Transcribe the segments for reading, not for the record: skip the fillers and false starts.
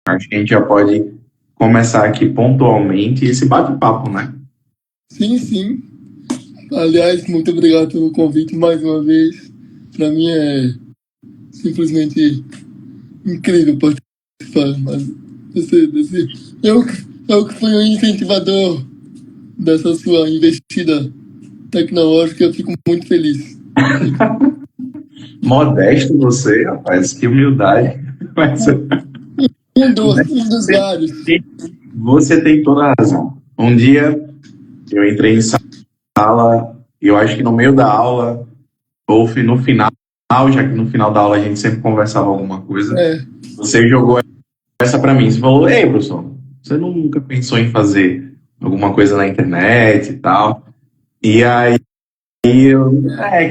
Acho que a gente já pode começar aqui pontualmente esse bate-papo, né? Sim, sim. Aliás, muito obrigado pelo convite mais uma vez. Para mim é simplesmente incrível participar. Mas eu, eu que fui o incentivador dessa sua investida tecnológica, eu fico muito feliz. Modesto você, rapaz, que humildade. Mas Um dos vários. você tem toda a razão. Um dia eu entrei em sala, e eu acho que no meio da aula, ou no final, já que no final da aula a gente sempre conversava alguma coisa, É, você jogou essa para mim. Você falou: ei, professor, você nunca pensou em fazer alguma coisa na internet e tal? E aí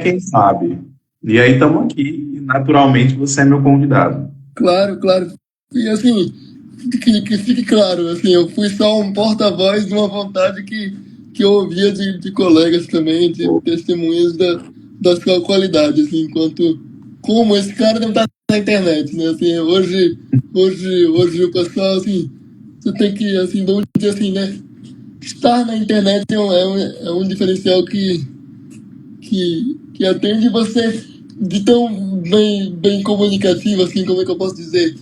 quem sabe? E aí estamos aqui, e naturalmente você é meu convidado. claro, claro. E assim, que fique claro, assim, eu fui só um porta-voz de uma vontade que eu ouvia de colegas também, de testemunhas da sua qualidade, assim, enquanto como esse cara não tá na internet, né? Assim, hoje o pessoal, assim, você tem que, assim, vamos dizer assim, né? Estar na internet é um diferencial que atende você de tão bem comunicativo, assim, como é que eu posso dizer?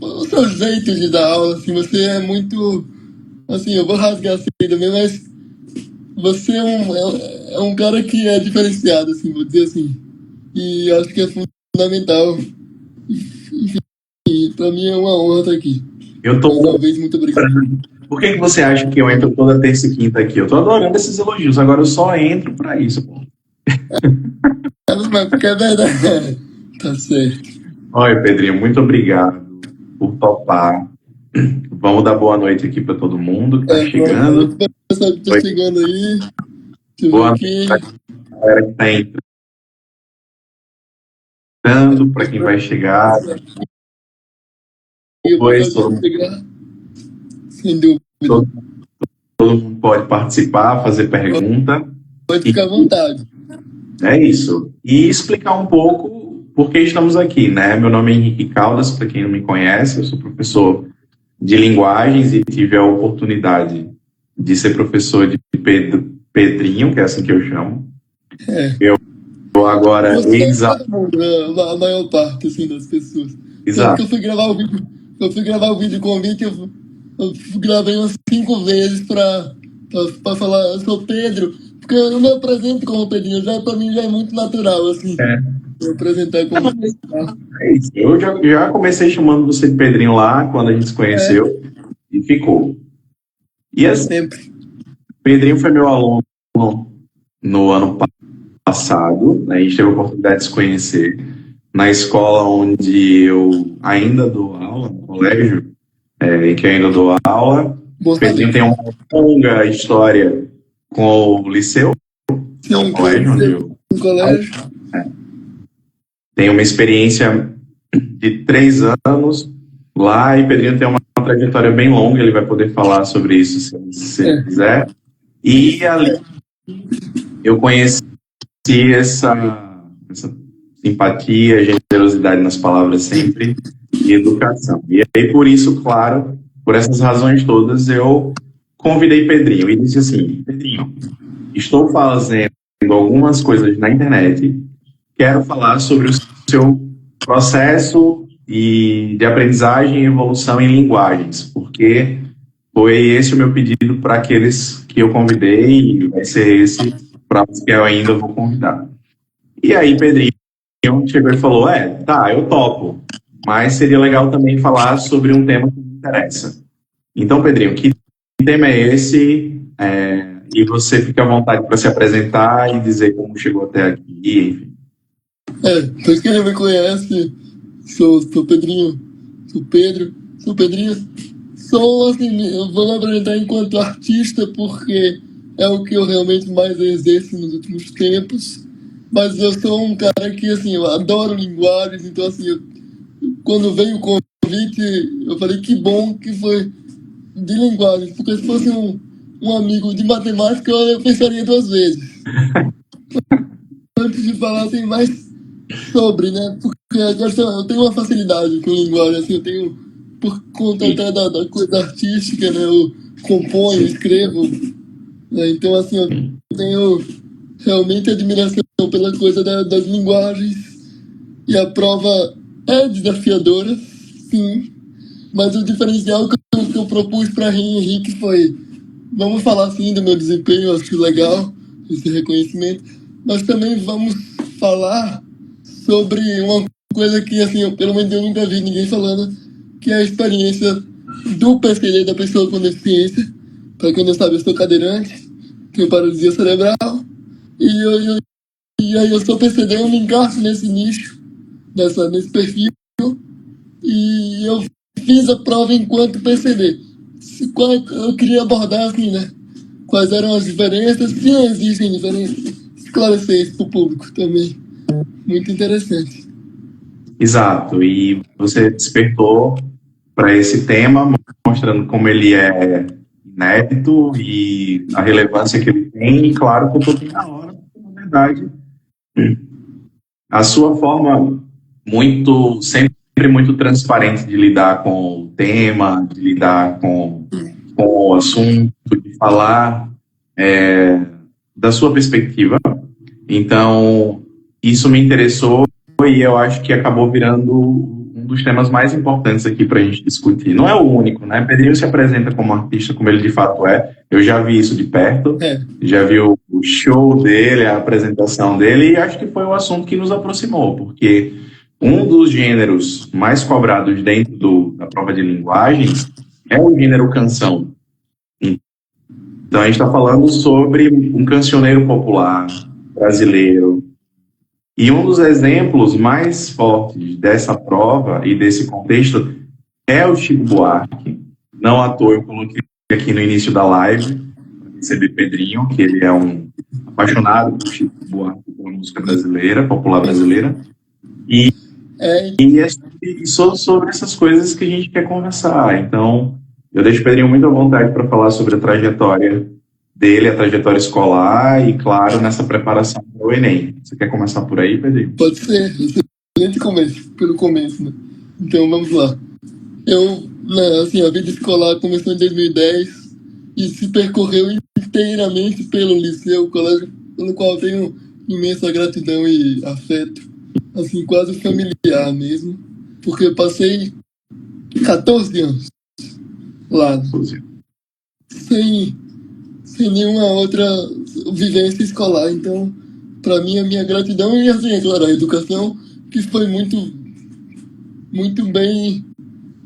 O seu jeito de dar aula, assim, você é muito, assim, eu vou rasgar assim também, mas você é um cara que é diferenciado, assim, vou dizer assim, e acho que é fundamental, e pra mim é uma honra estar aqui. Eu Mais uma tô. vez, muito obrigado. Por que você acha que eu entro toda terça e quinta aqui? Eu tô adorando esses elogios, agora eu só entro para isso, pô. Mas porque é verdade, tá certo. Olha, Pedrinho, muito obrigado por topar. Vamos dar boa noite aqui para todo mundo que está Boa noite, chegando. pessoal que tá chegando aí, deixa eu ver Boa noite aqui. para a galera que está entrando, para quem vai chegar. E o Depois pessoal que todo, vai chegar, sem dúvida. todo, todo mundo pode participar, fazer pergunta. Pode E ficar à vontade. é isso. E explicar um pouco por que estamos aqui, né? Meu nome é Henrique Caldas, para quem não me conhece, eu sou professor de linguagens e tive a oportunidade de ser professor de Pedrinho, que é assim que eu chamo. É. Eu agora Você é todo mundo, né? A maior parte, assim, das pessoas. Tanto que exato. eu fui gravar o vídeo convite, eu gravei umas 5 vezes pra falar, eu sou Pedro, porque eu não me apresento como Pedrinho, já, pra mim já é muito natural, assim, É, me apresentar como. é isso. Eu já comecei chamando você de Pedrinho lá, quando a gente se É, conheceu, e ficou. E assim, sempre. Pedrinho foi meu aluno no ano passado, né? A gente teve a oportunidade de se conhecer na escola onde eu ainda dou aula, no colégio, em que eu ainda dou aula. Bom Pedrinho saber. tem uma longa história com o Liceu, que é um Sim, colégio onde conheci eu no colégio. tenho uma experiência de 3 anos lá, e Pedrinho tem uma trajetória bem longa, ele vai poder falar sobre isso se ele É. quiser. E ali eu conheci essa simpatia, generosidade nas palavras sempre, e educação. E aí, por isso, claro, por essas razões todas, eu convidei Pedrinho e disse assim: Pedrinho, estou fazendo algumas coisas na internet, quero falar sobre o seu processo de aprendizagem e evolução em linguagens, porque foi esse o meu pedido para aqueles que eu convidei, e vai ser esse para os que eu ainda vou convidar. E aí, Pedrinho chegou e falou: tá, eu topo, mas seria legal também falar sobre um tema que me interessa. Então, Pedrinho, que tema é esse? E você fica à vontade para se apresentar e dizer como chegou até aqui, enfim. Pois quem não me conhece, sou Pedrinho, sou Pedrinho. Sou, assim, eu vou me apresentar enquanto artista porque é o que eu realmente mais exerço nos últimos tempos. Mas eu sou um cara que, assim, eu adoro linguagens, então, assim, quando veio o convite, eu falei que bom que foi de linguagens, porque se fosse um amigo de matemática, eu pensaria 2 vezes. Antes de falar, assim, mais sobre, né? Porque a questão, eu tenho uma facilidade com linguagem, assim, eu tenho. por conta até da coisa artística, né? Eu componho, escrevo, né? Então, assim, eu tenho realmente admiração pela coisa das linguagens. E a prova é desafiadora, sim. Mas o diferencial que eu propus para Henrique foi: vamos falar assim do meu desempenho, eu acho legal esse reconhecimento, mas também vamos falar sobre uma coisa que, assim, eu, pelo menos eu nunca vi ninguém falando, que é a experiência do PCD, da pessoa com deficiência. Para quem não sabe, eu sou cadeirante, tenho paralisia cerebral, e aí eu sou PCD, eu me encaixo nesse nicho, nesse perfil, e eu fiz a prova enquanto PCD. Eu queria abordar assim, né? Quais eram as diferenças, se existem diferenças. Esclarecer isso para o público também. Muito interessante. Exato, e você despertou para esse tema, mostrando como ele é inédito e a relevância que ele tem, e claro, que eu estou bem na hora, porque, na verdade, a sua forma sempre muito transparente de lidar com o tema, de lidar com o assunto, de falar da sua perspectiva. Então, isso me interessou e eu acho que acabou virando um dos temas mais importantes aqui para a gente discutir. Não é o único, né? Pedrinho se apresenta como artista, como ele de fato é. Eu já vi isso de perto, já vi o show dele, a apresentação dele, e acho que foi o assunto que nos aproximou, porque um dos gêneros mais cobrados dentro da prova de linguagens é o gênero canção. Então, a gente está falando sobre um cancioneiro popular brasileiro. E um dos exemplos mais fortes dessa prova e desse contexto é o Chico Buarque. Não à toa eu coloquei aqui no início da live, para receber Pedrinho, que ele é um apaixonado por Chico Buarque, pela música brasileira, popular brasileira. E sobre essas coisas que a gente quer conversar. Então, eu deixo o Pedrinho muito à vontade para falar sobre a trajetória dele, a trajetória escolar e, claro, nessa preparação para o Enem. Você quer começar por aí, Pedrinho? Pode ser. Excelente começo, pelo começo, né? Então, vamos lá. Eu, né, assim, a vida escolar começou em 2010 e se percorreu inteiramente pelo liceu, colégio, pelo qual tenho imensa gratidão e afeto, assim, quase familiar mesmo, porque eu passei 14 anos lá, sem nenhuma outra vivência escolar. Então, para mim, a minha gratidão e, assim, é claro, a educação, que foi muito bem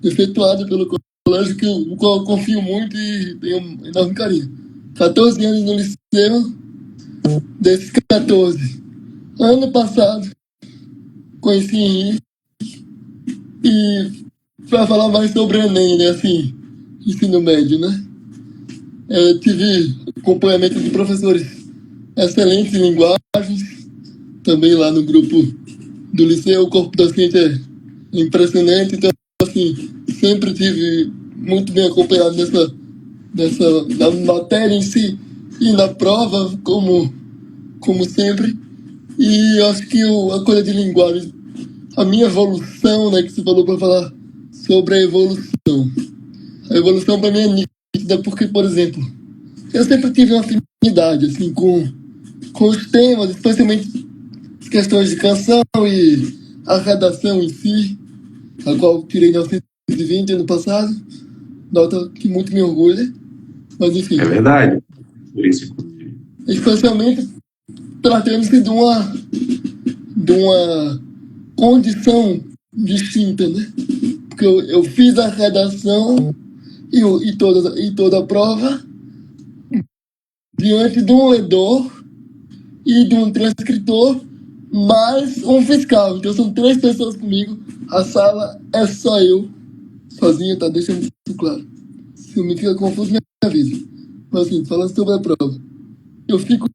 efetuada pelo colégio, no qual eu confio muito e tenho um enorme carinho. 14 anos no liceu, desses 14. Ano passado, conheci Henrique, e para falar mais sobre o Enem, né, assim, ensino médio, né? Eu tive acompanhamento de professores excelentes em linguagens, também lá no grupo do liceu, o corpo docente é impressionante, então, assim, sempre tive muito bem acompanhado na matéria em si e na prova, como sempre. E acho que a coisa de linguagem, a minha evolução, né, que você falou para falar sobre a evolução. A evolução para mim é nítida porque, por exemplo, eu sempre tive uma afinidade assim, com os temas, especialmente as questões de canção e a redação em si, a qual tirei 920 ano passado, nota que muito me orgulha, mas enfim. É verdade. Por isso. Especialmente tratando-se de uma condição distinta, né? Porque eu fiz a redação e toda a prova diante de um ledor e de um transcritor mais um fiscal. Então são 3 pessoas comigo, a sala é só eu, sozinho, tá deixando isso claro. Se me fica confuso, me avisa. Mas assim, falando sobre a prova, eu fico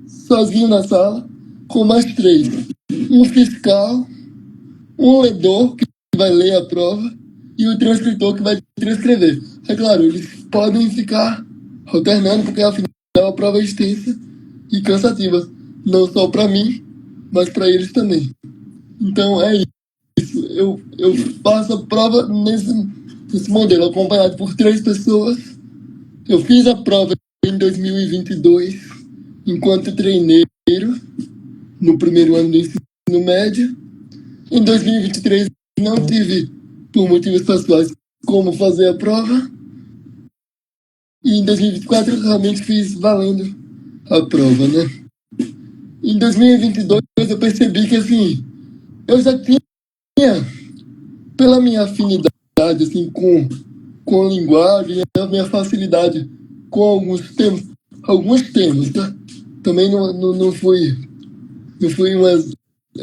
sozinho na sala, com mais 3. Um fiscal, um ledor, que vai ler a prova, e o transcritor, que vai transcrever. É claro, eles podem ficar alternando, porque afinal a prova é extensa e cansativa. Não só para mim, mas para eles também. Então é isso. isso. Eu faço a prova nesse modelo, acompanhado por 3 pessoas. Eu fiz a prova em 2022, enquanto treineiro, no primeiro ano do ensino médio. Em 2023, não tive, por motivos pessoais, como fazer a prova. E em 2024, eu realmente fiz valendo a prova, né? Em 2022, eu percebi que, assim, eu já tinha, pela minha afinidade, assim, com linguagem, a minha facilidade com alguns termos, tá? Também não fui um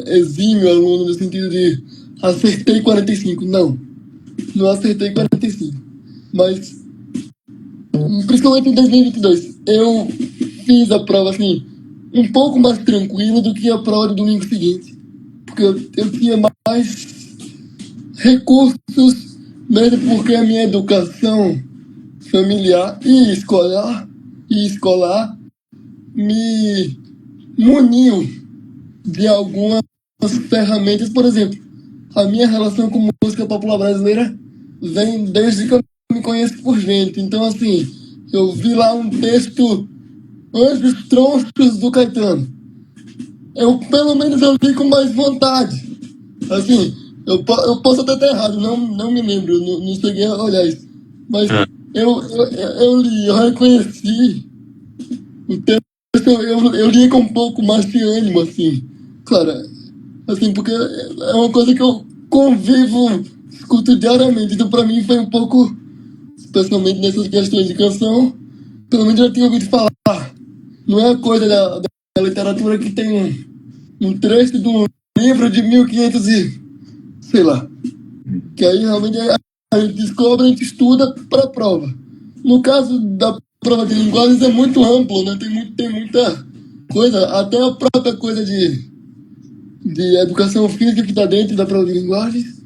exímio aluno no sentido de acertei 45, não acertei 45, mas principalmente em 2022, eu fiz a prova, assim, um pouco mais tranquila do que a prova do domingo seguinte, porque eu tinha mais recursos, mesmo porque a minha educação familiar e escolar me muniu de algumas ferramentas. Por exemplo, a minha relação com música popular brasileira vem desde que eu me conheço por gente. Então, assim, eu vi lá um texto, Anjos Tronchos do Caetano. Pelo menos, eu li com mais vontade. Assim, eu posso até estar errado, não me lembro, não cheguei a olhar isso. Mas eu li, eu reconheci o texto, eu li com um pouco mais de ânimo, assim. Claro, assim, porque é uma coisa que eu convivo, escuto diariamente. Então, pra mim, foi um pouco, especialmente nessas questões de canção, pelo menos eu já tinha ouvido falar. Não é a coisa da literatura que tem um trecho de um livro de 1500 sei lá. Que aí realmente a gente descobre, a gente estuda para a prova. No caso da prova de linguagens é muito amplo, né? Tem muita coisa, até a própria coisa de educação física que está dentro da prova de linguagens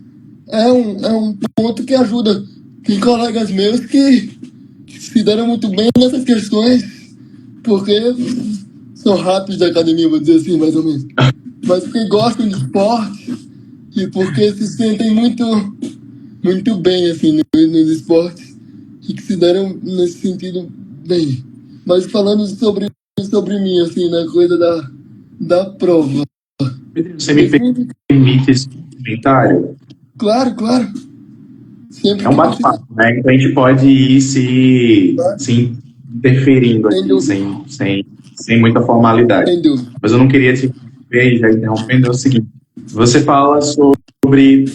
é um ponto que ajuda. Tem colegas meus que se deram muito bem nessas questões, porque são ratos da academia, vou dizer assim, mais ou menos. Mas porque gostam de esporte e porque se sentem muito bem, assim, nos esportes e que se deram nesse sentido bem. Mas falando sobre mim, assim, na coisa da prova. Você me permite esse comentário? Claro, claro. Sempre É um que precisar. bate-papo, né? Então a gente pode ir se interferindo aqui, sem muita formalidade. Sem dúvida. Mas eu não queria te interromper e já interrompendo, é o seguinte: você fala sobre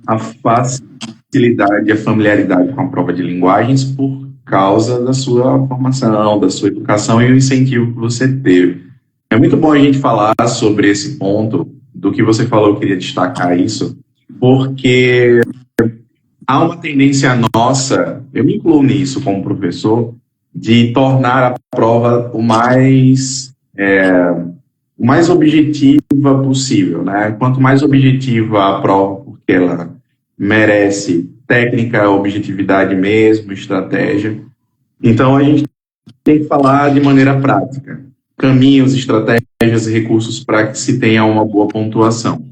a facilidade, a familiaridade com a prova de linguagens por causa da sua formação, da sua educação e o incentivo que você teve. É muito bom a gente falar sobre esse ponto, do que você falou, eu queria destacar isso, porque há uma tendência nossa, eu me incluo nisso como professor, de tornar a prova o mais objetiva possível, né? Quanto mais objetiva a prova, porque ela merece técnica, objetividade mesmo, estratégia. Então a gente tem que falar de maneira prática, caminhos, estratégias e recursos para que se tenha uma boa pontuação.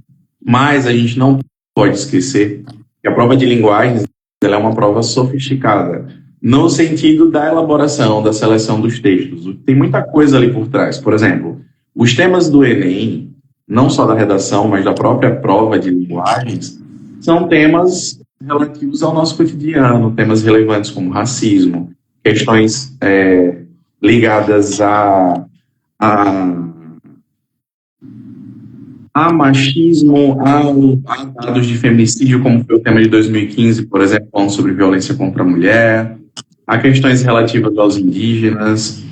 Mas a gente não pode esquecer que a prova de linguagens ela é uma prova sofisticada, no sentido da elaboração, da seleção dos textos. Tem muita coisa ali por trás. Por exemplo, os temas do Enem, não só da redação, mas da própria prova de linguagens, são temas relativos ao nosso cotidiano, temas relevantes como racismo, questões ligadas a machismo, a dados de feminicídio, como foi o tema de 2015, por exemplo, falando sobre violência contra a mulher, a questões relativas aos indígenas,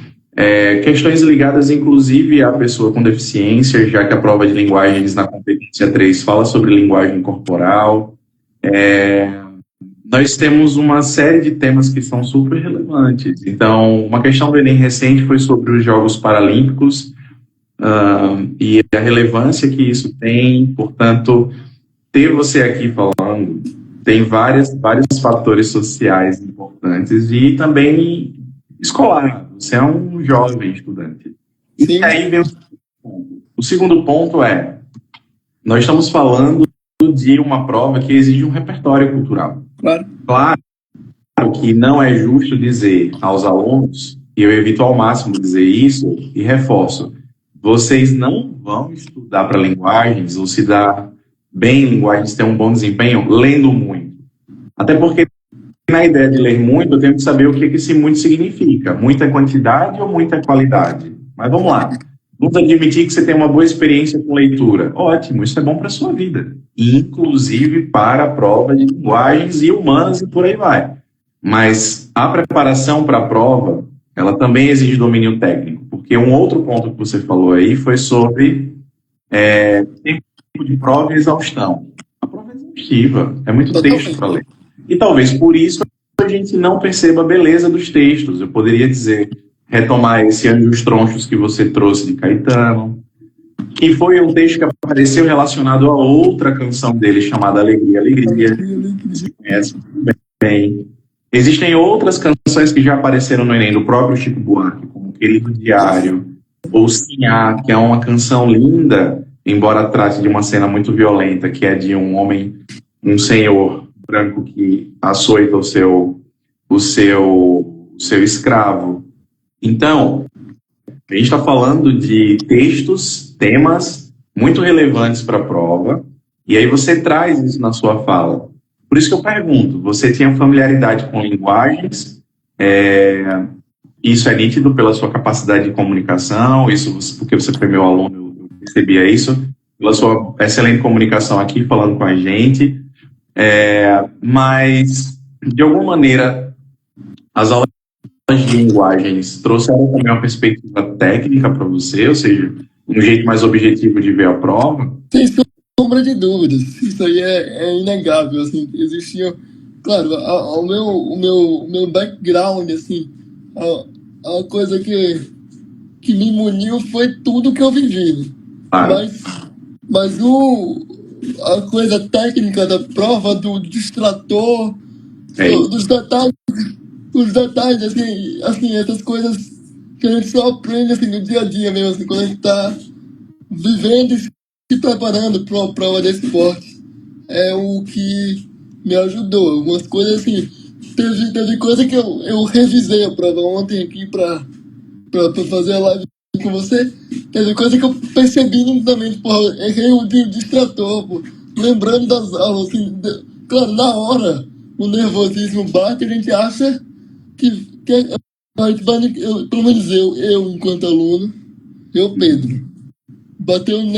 questões ligadas, inclusive, à pessoa com deficiência, já que a prova de linguagens na competência 3 fala sobre linguagem corporal. Nós temos uma série de temas que são super relevantes. Então, uma questão do Enem recente foi sobre os Jogos Paralímpicos, e a relevância que isso tem. Portanto, ter você aqui falando tem vários fatores sociais importantes e também escolar. Você é um jovem estudante. Sim. E aí vem o segundo ponto nós estamos falando falando de uma prova que exige um repertório cultural. Claro. Claro que não é justo dizer aos alunos, e eu evito ao máximo dizer isso, e reforço, vocês não vão estudar para linguagens ou se dar bem em linguagens, ter um bom desempenho, lendo muito. Até porque, na ideia de ler muito, eu tenho que saber o que esse muito significa. Muita quantidade ou muita qualidade? Mas vamos lá. Vamos admitir que você tem uma boa experiência com leitura. Ótimo, isso é bom para a sua vida. Inclusive para a prova de linguagens e humanas e por aí vai. Mas a preparação para a prova, ela também exige domínio técnico. Porque um outro ponto que você falou aí foi sobre tempo de prova e exaustão. A prova é exaustiva, é muito texto para ler. E talvez por isso a gente não perceba a beleza dos textos. Eu poderia dizer, retomar esse Anjos Tronchos que você trouxe de Caetano, que foi um texto que apareceu relacionado a outra canção dele chamada Alegria, Alegria. Você conhece muito bem. Existem outras canções que já apareceram no Enem, do próprio Chico Buarque, como Querido Diário, ou Sinhá, que é uma canção linda, embora trate de uma cena muito violenta, que é de um homem, um senhor branco que açoita o seu escravo. Então, a gente está falando de textos, temas muito relevantes para a prova, e aí você traz isso na sua fala. Por isso que eu pergunto, você tinha familiaridade com linguagens, isso é nítido pela sua capacidade de comunicação, isso porque você foi meu aluno, eu percebia isso, pela sua excelente comunicação aqui, falando com a gente, mas, de alguma maneira, as aulas de linguagens trouxeram também uma perspectiva técnica para você, ou seja, um jeito mais objetivo de ver a prova? Sem sombra de dúvidas, isso aí é inegável, assim, existia, claro, o meu background, assim, a coisa que me muniu foi tudo que eu vivi, Claro. mas a coisa técnica da prova, do distrator, dos detalhes, assim, essas coisas que a gente só aprende, assim, no dia a dia mesmo, assim, quando a gente tá vivendo e se preparando para uma prova de esporte, é o que me ajudou. Algumas coisas, assim, teve coisa que eu revisei a prova ontem aqui para fazer a live com você, teve coisa que eu percebi nitidamente, porra, errei o distrator, pô, lembrando das aulas, assim, claro, na hora, o nervosismo bate, a gente acha que a gente vai, pelo menos eu enquanto aluno, Pedro, bateu o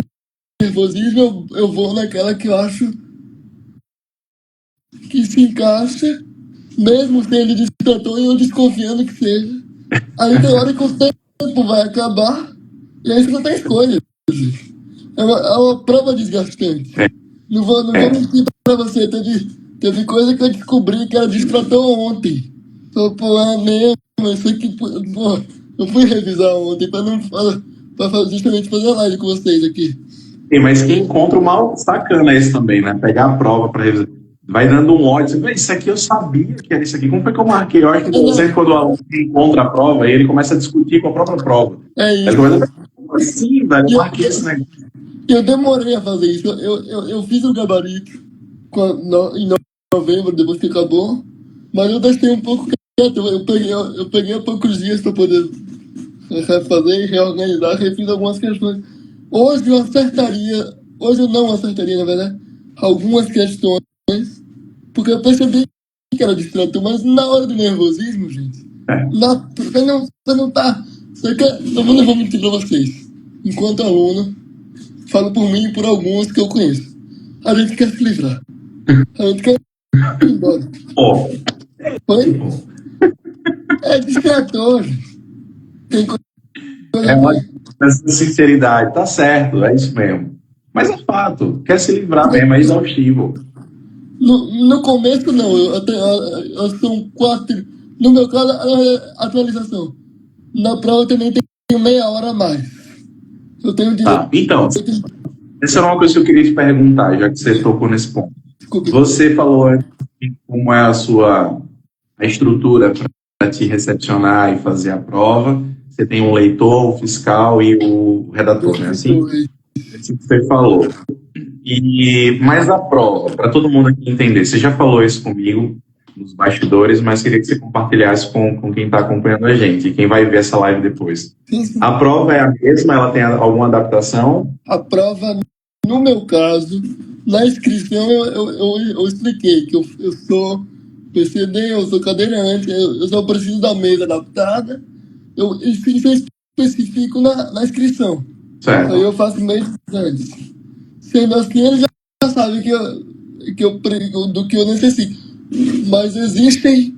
nervosismo, eu vou naquela que eu acho que se encaixa, mesmo sendo distrator e eu desconfiando que seja. Aí tem hora que o tempo vai acabar e aí você não tem escolha. É uma prova desgastante. Não vou mentir pra você, teve coisa que eu descobri que era distrator ontem. Falei, pô, é mesmo, isso aqui, pô, eu fui revisar ontem pra justamente fazer a live com vocês aqui. Mas quem encontra o mal sacana esse também, né? Pegar a prova para revisar. Vai dando um ódio. Você, isso aqui eu sabia que era isso aqui. Como foi que eu marquei? Eu acho que sempre quando o aluno encontra a prova, ele começa a discutir com a própria prova. É isso. Ele começa a assim, velho, eu marquei esse negócio. Eu demorei a fazer isso. Eu fiz o gabarito em novembro, depois que acabou, mas eu deixei um pouco quieto. Eu peguei poucos dias para poder refazer e reorganizar, refiz algumas questões. Hoje eu não acertaria, na verdade, algumas questões, porque eu percebi que era distrator, mas na hora do nervosismo, gente, você não tá. Eu não vou mentir pra vocês. Enquanto aluno, falo por mim e por alguns que eu conheço. A gente quer se livrar. A gente quer ir embora. Oi? É distrator, gente. Tem coisa essa sinceridade, tá certo, é isso mesmo. Mas é fato, quer se livrar mesmo, é exaustivo. No começo, não. São 4. No meu caso, a atualização. Na prova eu também tenho meia hora a mais. Eu tenho direito. Então, essa era uma coisa que eu queria te perguntar, já que você tocou nesse ponto. Desculpe. Você falou antes como é a estrutura para te recepcionar e fazer a prova. Você tem um leitor, o fiscal e o redator, né? Assim que você falou. Mas a prova, para todo mundo aqui entender, você já falou isso comigo nos bastidores, mas queria que você compartilhasse com quem está acompanhando a gente e quem vai ver essa live depois. Sim. A prova é a mesma? Ela tem alguma adaptação? A prova, no meu caso, na inscrição eu expliquei que eu sou PCD, eu sou cadeirante, eu só preciso da mesa adaptada. Isso eu especifico na inscrição. Certo. Aí eu faço meses antes. Sendo assim, ele já sabe do que eu necessito. Mas existem,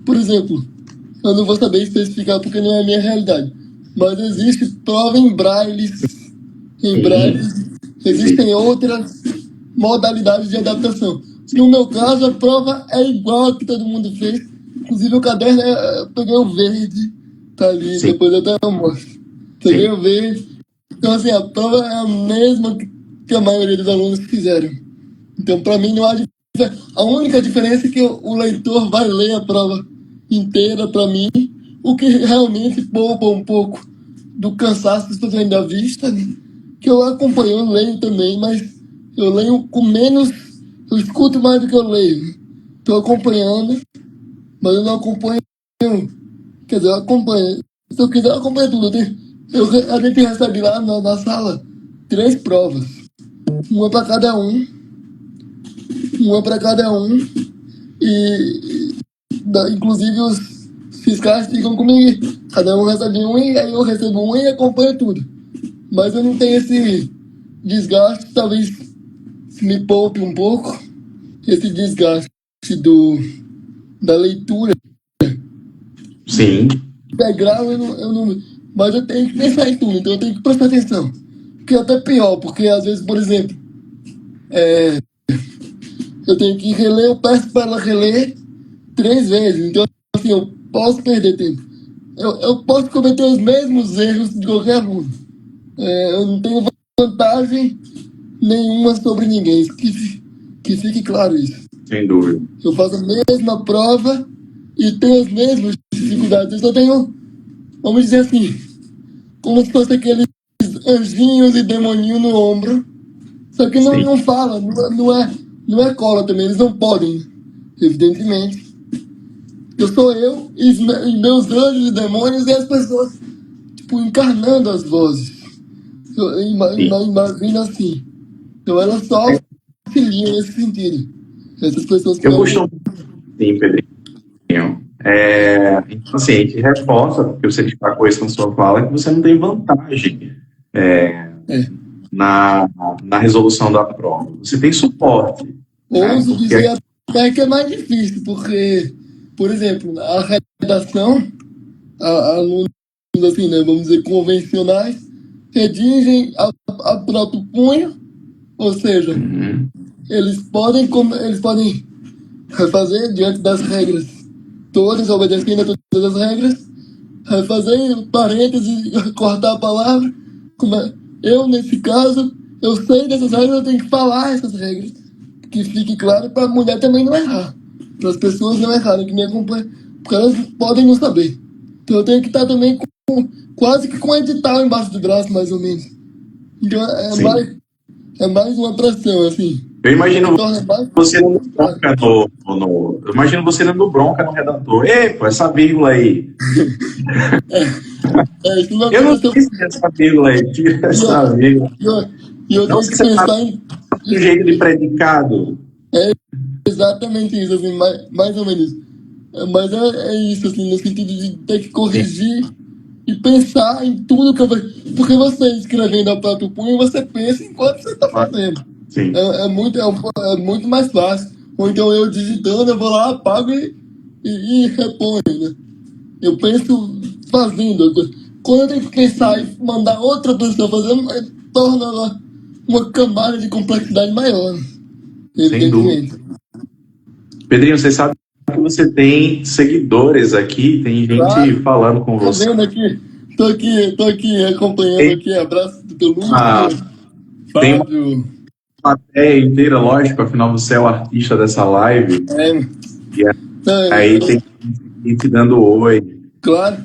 por exemplo, eu não vou saber especificar porque não é a minha realidade, mas existe prova em braille. Existem outras modalidades de adaptação. No meu caso, a prova é igual a que todo mundo fez. Inclusive o caderno, eu peguei o verde, tá ali, Sim. depois eu até mostro. Peguei o verde. Então, assim, a prova é a mesma que a maioria dos alunos fizeram. Então, para mim, não há diferença. A única diferença é que o leitor vai ler a prova inteira para mim, o que realmente poupa um pouco do cansaço que estou tendo da vista, né? Que eu acompanho, eu leio também, mas eu leio com menos, eu escuto mais do que eu leio. Estou acompanhando, mas eu não acompanho, quer dizer, eu acompanho. Se eu quiser, eu acompanho tudo. A gente recebe lá na sala 3 provas, uma para cada um, inclusive os fiscais ficam comigo, cada um recebe um e aí eu recebo um e acompanho tudo. Mas eu não tenho esse desgaste, talvez me poupe um pouco, esse desgaste da leitura. Sim. Integral eu não. Mas eu tenho que pensar em tudo, então eu tenho que prestar atenção. Porque é até pior, porque às vezes, por exemplo, eu tenho que reler, eu peço para ela reler 3 vezes. Então, assim, eu posso perder tempo. Eu posso cometer os mesmos erros de qualquer aluno. Eu não tenho vantagem nenhuma sobre ninguém. Que fique claro isso. Sem dúvida. Eu faço a mesma prova e tenho as mesmas dificuldades. Eu só tenho, vamos dizer assim, como se fosse aqueles anjinhos e demoninhos no ombro. Só que não fala, não é cola também, eles não podem, evidentemente. Eu sou eu e meus anjos e demônios e as pessoas, tipo, encarnando as vozes. Eu imagino assim. Então elas só auxiliam nesse sentido. Essas pessoas que eu costumo... Sim, Pedrinho. Então, assim, a gente reforça, porque você destacou isso na sua fala, que você não tem vantagem na resolução da prova. Você tem suporte. Ouso dizer até que é mais difícil, porque, por exemplo, a redação, alunos, assim, né, vamos dizer, convencionais, redigem a próprio punho, ou seja, eles podem refazer diante das regras todas, obedecendo a todas as regras, refazer parênteses, cortar a palavra. Eu, nesse caso, eu sei dessas regras, eu tenho que falar essas regras, que fique claro para a mulher também não errar, para as pessoas não errarem que me acompanham, porque elas podem não saber. Então eu tenk que estar também quase que com um edital embaixo do braço, mais ou menos. Então é mais uma pressão, assim. Eu imagino você dando bronca eu imagino você dando bronca no redator. Ei, pô, essa vírgula aí. Eu não sei se essa vírgula aí, tira essa vírgula. E eu tenho que pensar em do jeito de predicado. Exatamente isso, assim, mais ou menos. Mas é isso, assim, no sentido de ter que corrigir e pensar em tudo que eu vou... Porque você escrevendo a próprio punho, você pensa enquanto você está fazendo. Sim. É muito mais fácil. Ou então eu digitando, eu vou lá, apago e reponho, né? Eu penso fazendo. Quando eu tenho que pensar e mandar outra pessoa fazendo, torna uma camada de complexidade maior. Sem dúvida. Pedrinho, você sabe que você tem seguidores aqui, tem gente falando com você. Tô vendo aqui, tô aqui acompanhando aqui, abraço do teu Lúcio, tem uma plateia inteira, lógico, afinal você é o artista dessa live. Aí tem gente dando oi. Claro.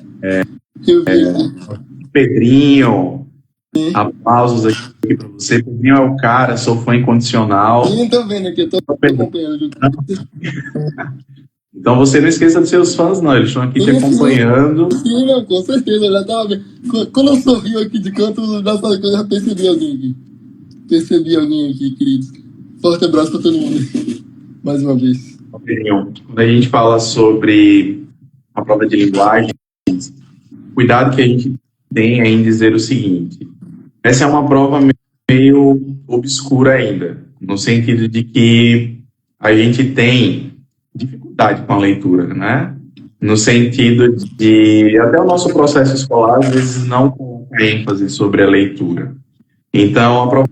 Eu vi. Pedrinho, aplausos aqui aqui para você. Pedrinho é o cara, sou fã incondicional. Eu não tô vendo aqui, eu tô acompanhando junto. Então você não esqueça dos seus fãs, não. Eles estão aqui te acompanhando. Sim, não, com certeza. Eu já tava vendo. Quando eu sorrio aqui de canto, eu já percebi alguém aqui. Percebi alguém aqui, queridos. Forte abraço pra todo mundo. Mais uma vez. Pedrinho, quando a gente fala sobre a prova de linguagem, cuidado que a gente tem em dizer o seguinte: essa é uma prova meio obscura ainda, no sentido de que a gente tem dificuldade com a leitura, né? No sentido de até o nosso processo escolar às vezes não coloca ênfase sobre a leitura. Então a prova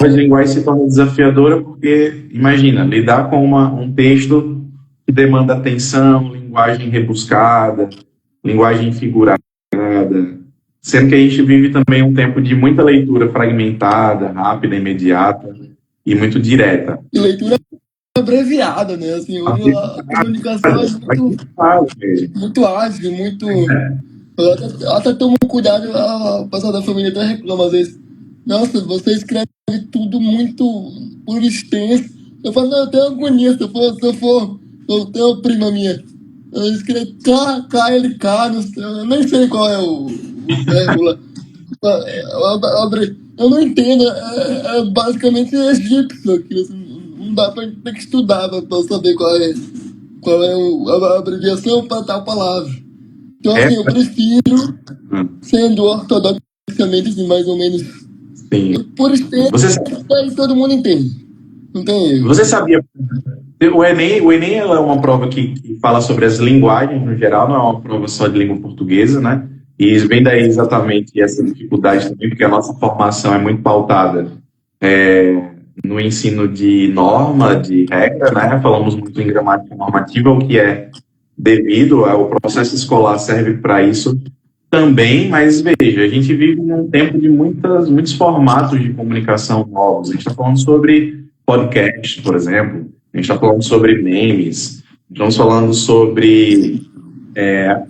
de linguagem se torna desafiadora porque, imagina, lidar com um texto que demanda atenção, linguagem rebuscada, linguagem figurada, sendo que a gente vive também um tempo de muita leitura fragmentada, rápida, imediata e muito direta. E leitura abreviada, né? Assim, hoje a comunicação é muito ágil, muito... Eu até tomo cuidado, a pessoa da família até reclama às vezes. Nossa, você escreve tudo muito por extenso. Eu falo, não, eu tenho agonia, se eu for, eu tenho uma prima minha. Eu escrevo KLK, não sei, eu nem sei qual é o verbo lá. Eu não entendo, é basicamente egípcio aquilo, assim, não dá pra ter que estudar pra saber qual é a abreviação para tal palavra. Então, assim, eu prefiro, sendo ortodoxamente, assim, mais ou menos, por extenso, aí todo mundo entende. Não tem erro. Você sabia? O Enem é uma prova que fala sobre as linguagens no geral, não é uma prova só de língua portuguesa, né? E vem daí exatamente essa dificuldade também, porque a nossa formação é muito pautada no ensino de norma, de regra, né? Falamos muito em gramática normativa, o que é devido ao processo escolar serve para isso também, mas veja, a gente vive num tempo de muitos formatos de comunicação novos. A gente está falando sobre podcast, por exemplo, a gente está falando sobre memes, estamos falando sobre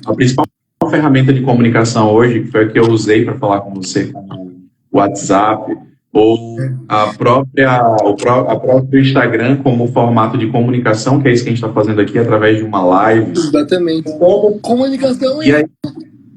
a principal ferramenta de comunicação hoje, que foi a que eu usei para falar com você, como o WhatsApp, ou o próprio Instagram como formato de comunicação, que é isso que a gente está fazendo aqui através de uma live. Exatamente. Comunicação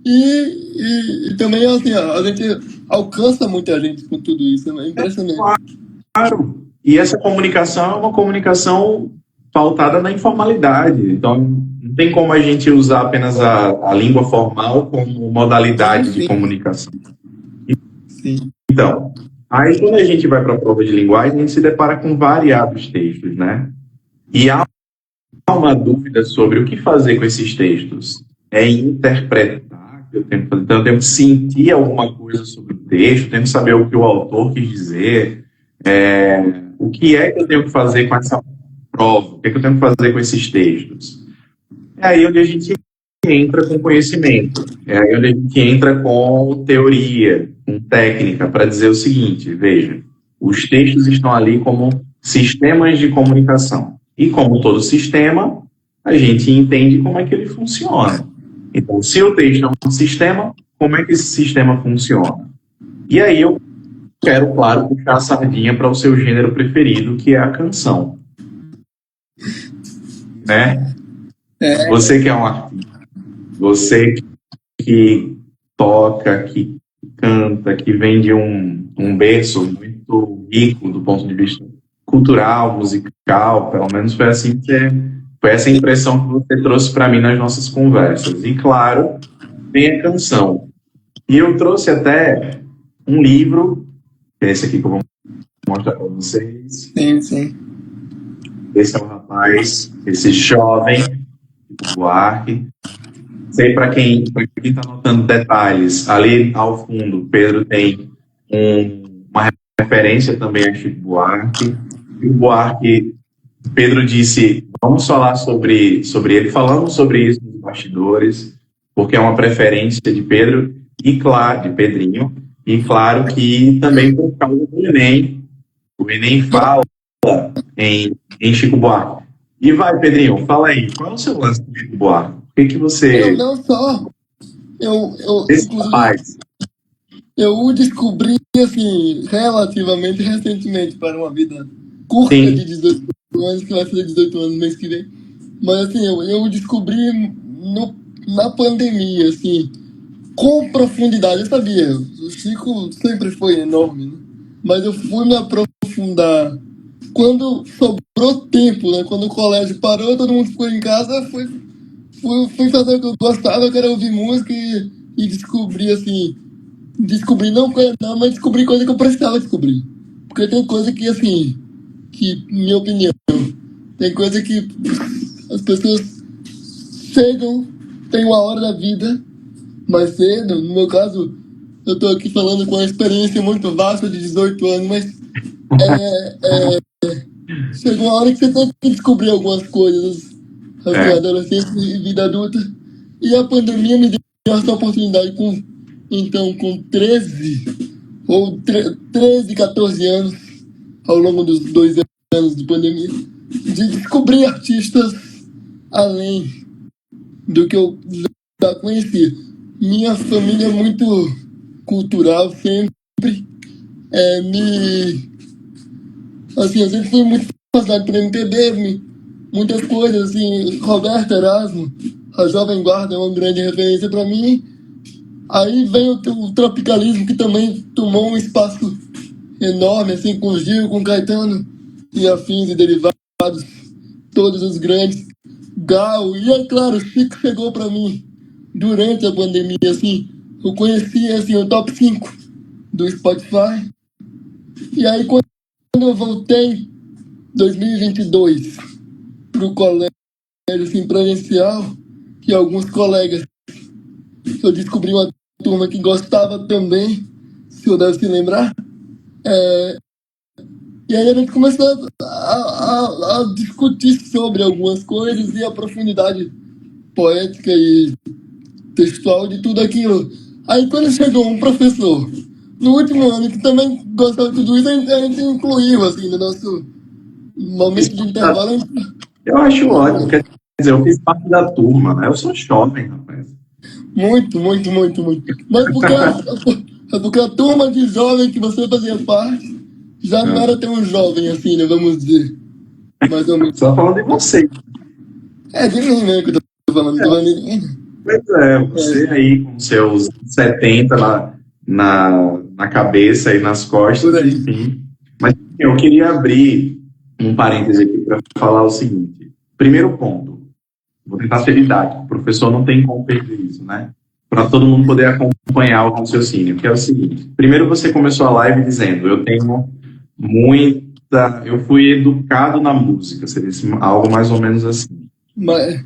e também, assim, a gente alcança muita gente com tudo isso, é impressionante. Claro. E essa comunicação é uma comunicação pautada na informalidade. Então, não tem como a gente usar apenas a língua formal como modalidade de comunicação. Sim. Então, aí quando a gente vai para a prova de linguagem, a gente se depara com variados textos, né? E há uma dúvida sobre o que fazer com esses textos. É interpretar que eu tenho que fazer. Então, eu tenho que sentir alguma coisa sobre o texto, tenho que saber o que o autor quis dizer, o que é que eu tenho que fazer com essa prova, o que é que eu tenho que fazer com esses textos. É aí onde a gente entra com conhecimento, é aí onde a gente entra com teoria, com técnica, para dizer o seguinte: veja, os textos estão ali como sistemas de comunicação. E como todo sistema, a gente entende como é que ele funciona. Então, se o texto é um sistema, como é que esse sistema funciona? E aí eu quero, claro, puxar a sardinha para o seu gênero preferido, que é a canção. Né? Você que é um artista, você que toca, que canta, que vem de um berço muito rico do ponto de vista cultural, musical, pelo menos foi essa impressão que você trouxe para mim nas nossas conversas. E, claro, tem a canção. E eu trouxe até um livro, que é esse aqui que eu vou mostrar para vocês. Sim. Esse é o rapaz, esse jovem, Buarque. Sei para quem está notando detalhes, ali ao fundo, Pedro tem uma referência também a Chico Buarque. E o Buarque, Pedro disse, vamos falar sobre ele, falamos sobre isso nos bastidores, porque é uma preferência de Pedro e, claro, de Pedrinho, e claro que também por causa do Enem. O Enem fala em Chico Buarque. E vai, Pedrinho, fala aí, qual é o seu lance com Chico Buarque? O que você... Eu não só. Esse rapaz. eu o descobri, assim, relativamente recentemente para uma vida curta Sim, de 18 anos, que vai fazer 18 anos no mês que vem. Mas, assim, eu o descobri na pandemia, assim, com profundidade. Eu sabia, o Chico sempre foi enorme, né? Mas eu fui me aprofundar quando sobrou tempo, né? Quando o colégio parou, todo mundo ficou em casa, fui fazer o que eu gostava, que era ouvir música e descobrir, assim, descobrir não coisa não, mas descobrir coisa que eu precisava descobrir. Porque tem coisa que, assim, que, minha opinião, tem coisa que as pessoas chegam, tem uma hora da vida, mais cedo, no meu caso, eu tô aqui falando com uma experiência muito vasta de 18 anos, mas chega uma hora que você tem que descobrir algumas coisas, assim, é. adolescência e vida adulta. E a pandemia me deu essa oportunidade com 13 ou 13, 14 anos, ao longo dos 2 anos de pandemia, de descobrir artistas além do que eu já conhecia. Minha família é muito cultural, sempre me. Assim, eu sempre fui muito passado por MPB, muitas coisas, assim, Roberto Erasmo, a Jovem Guarda é uma grande referência para mim. Aí vem o tropicalismo, que também tomou um espaço enorme, assim, com Gil, com Caetano e afins e derivados, todos os grandes. Gal, e é claro, Chico chegou para mim durante a pandemia, assim, eu conheci, assim, o top 5 do Spotify. E aí, quando eu voltei, 2022, pro colégio, assim, presencial, que alguns colegas, eu descobri uma turma que gostava também, se eu deve se lembrar. E aí a gente começou a discutir sobre algumas coisas e a profundidade poética e textual de tudo aquilo. Aí quando chegou um professor, no último ano, que também gostava de tudo isso, a gente incluiu, assim, no nosso momento de intervalo. Eu acho ótimo, quer dizer, eu fiz parte da turma, né? Eu sou jovem, rapaz. Muito, muito, muito, muito. Mas porque a turma de jovem que você fazia parte já não era tão jovem assim, né? Vamos dizer. Mais ou menos. Só falando de você. É de mim, né? Que eu tô falando, tô falando de mim. Pois é, você aí com seus 70 na cabeça e nas Por costas, aí. enfim. Mas eu queria abrir um parêntese aqui para falar o seguinte. Primeiro ponto, vou tentar ser didático. O professor não tem como perder isso, né? Para todo mundo poder acompanhar o raciocínio, que é o seguinte. Primeiro você começou a live dizendo, eu tenho muita... Eu fui educado na música, você disse algo mais ou menos assim. Mas,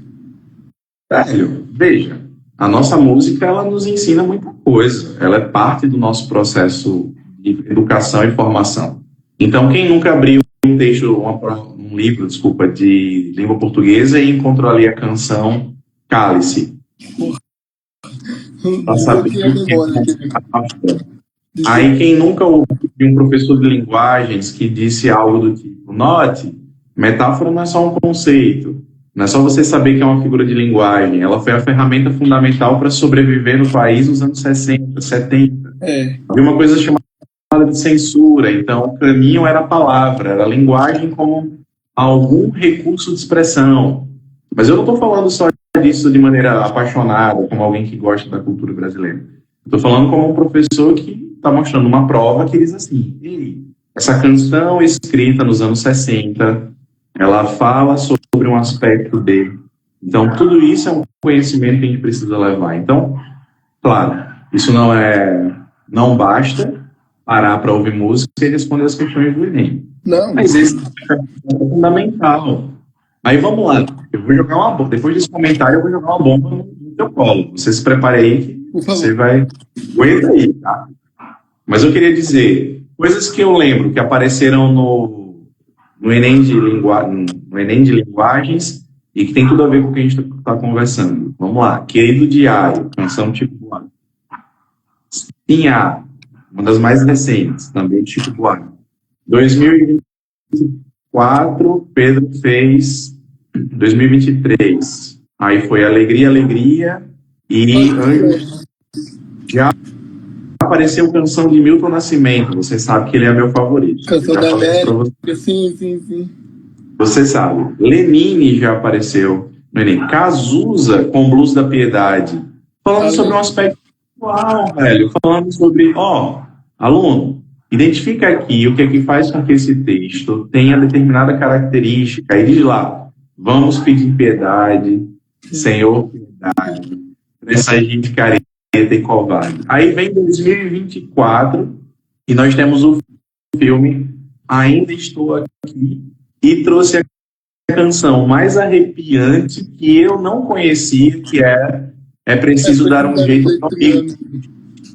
Velho, veja, a nossa música ela nos ensina muita coisa. Ela é parte do nosso processo de educação e formação. Então, quem nunca abriu um texto, um livro, desculpa, de língua portuguesa e encontrou ali a canção Cálice, para saber desbloqueei a o que memória aqui. é. Desbloqueei. Aí, quem nunca ouviu um professor de linguagens que disse algo do tipo: note, metáfora não é só um conceito, não é só você saber que é uma figura de linguagem, ela foi a ferramenta fundamental para sobreviver no país nos anos 60, 70. É. Havia uma coisa chamada de censura, então o caminho era a palavra, era a linguagem como algum recurso de expressão. Mas eu não estou falando só disso de maneira apaixonada, como alguém que gosta da cultura brasileira. Estou falando como um professor que está mostrando uma prova que diz assim: ei, essa canção escrita nos anos 60, ela fala sobre um aspecto dele. Então, tudo isso é um conhecimento que a gente precisa levar. Então, claro, isso não basta parar para ouvir música e responder as questões do Enem. Não, Mas esse é fundamental. Aí vamos lá. Eu vou jogar uma bomba. Depois desse comentário, eu vou jogar uma bomba no teu colo. Você se prepare aí que por você favor. vai. Aguenta aí, tá? Mas eu queria dizer coisas que eu lembro que apareceram no Enem de Linguagens e que tem tudo a ver com o que a gente está conversando. Vamos lá. Querido Diário, canção Chico Buarque. Sinhá, uma das mais recentes, também de Chico Buarque. 2024, Pedro fez 2023. Aí foi Alegria, Alegria e Anjo apareceu canção de Milton Nascimento. Você sabe que ele é meu favorito. Canção Já da falei isso pra América, você. sim. Você sabe. Lenine já apareceu no Enem. Cazuza com Blues da Piedade. Falando sobre um aspecto atual, velho. Falando sobre, aluno, identifica aqui o que é que faz com que esse texto tenha determinada característica. E diz lá, vamos pedir piedade, Senhor, piedade, dessa gente careta e covarde. Aí vem 2024 e nós temos o filme Ainda Estou Aqui e trouxe a canção mais arrepiante que eu não conhecia, que é Preciso Dar um Jeito no Amigo.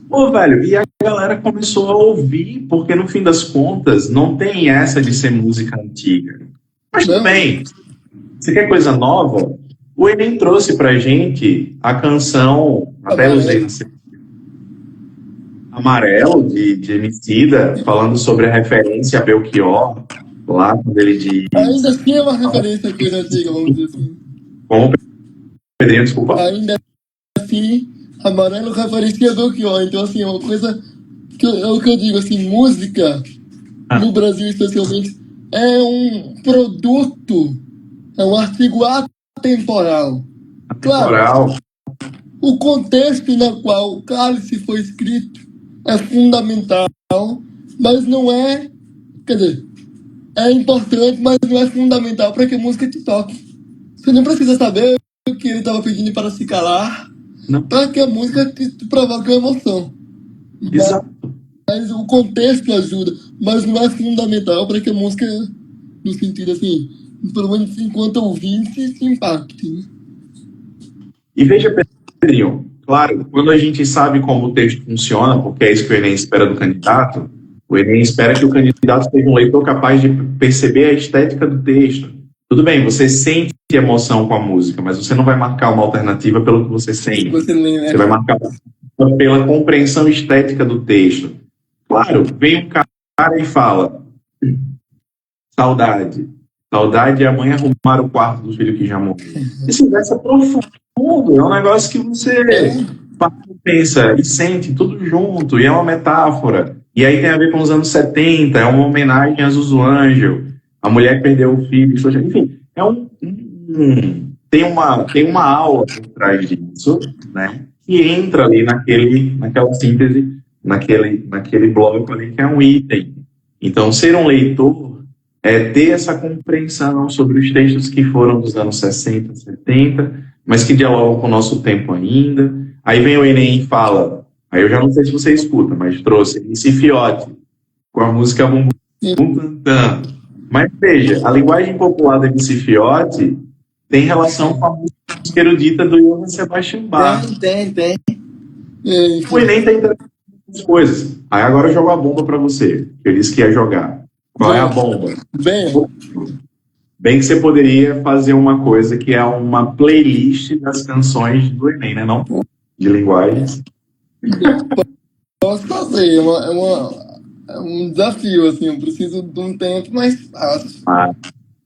Pô, velho, e a galera começou a ouvir, porque no fim das contas não tem essa de ser música antiga. Mas também, você quer coisa nova? O Enem trouxe pra gente a canção, até usei Amarelo, de Emicida, falando sobre a referência a Belchior, lá quando ele diz... Ainda assim é uma referência a coisa antiga, vamos dizer assim. Como, Pedrinho, desculpa? Ainda assim, Amarelo referencia a Belchior. Então, assim, é uma coisa... é o que eu digo, assim, música, no Brasil especialmente, é um produto, é um artigo atemporal. Claro, o contexto no qual o cálice foi escrito é fundamental, mas não é... Quer dizer, é importante, mas não é fundamental para que a música te toque. Você não precisa saber o que ele estava pedindo para se calar, para que a música te provoque uma emoção. Exato. Mas o contexto ajuda, mas não é fundamental para que a música, no sentido assim, pelo menos enquanto ouvinte, se impacte. Né? E veja, Pedrinho, claro, quando a gente sabe como o texto funciona, porque é isso que o Enem espera do candidato, o Enem espera que o candidato seja um leitor capaz de perceber a estética do texto. Tudo bem, você sente emoção com a música, mas você não vai marcar uma alternativa pelo que você sente. Você vai marcar pela compreensão estética do texto. Claro, vem um cara e fala: saudade. Saudade é a mãe arrumar o quarto do filho que já morreu. Esse verso é profundo, é um negócio que você pensa e sente tudo junto, e é uma metáfora. E aí tem a ver com os anos 70, é uma homenagem a Zuzu Ângel, a mulher que perdeu o filho, enfim, tem uma aula por trás disso, né, que entra ali naquela síntese, naquele bloco ali que é um item. Então, ser um leitor é ter essa compreensão sobre os textos que foram dos anos 60, 70, mas que dialogam com o nosso tempo ainda. Aí vem o Enem e fala, aí eu já não sei se você escuta, mas trouxe esse Fiote, com a música Bum Bum Tantan. Mas veja, a linguagem popular da MC Fiote tem relação com a música erudita do Johann Sebastian Bach. Tem. O Enem tem essas coisas. Aí agora eu jogo a bomba para você, que eu disse que ia jogar. Qual é a bomba? Bem que você poderia fazer uma coisa que é uma playlist das canções do Enem, né? Não de linguagens. Posso fazer, é um desafio, assim, eu preciso de um tempo mais fácil.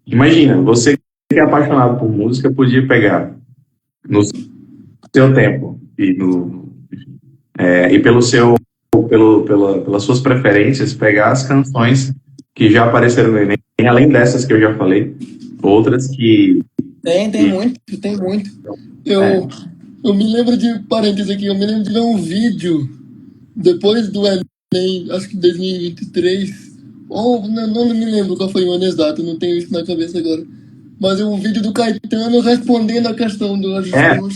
Imagina, você que é apaixonado por música podia pegar no seu tempo e pelas suas preferências, pegar as canções que já apareceram no Enem, além dessas que eu já falei, outras que... Tem muito. Eu me lembro de, parênteses aqui, eu me lembro de ver um vídeo depois do Enem, acho que 2023, ou não me lembro qual foi o ano exato, não tenho isso na cabeça agora, mas é um vídeo do Caetano respondendo a questão do ajustamento.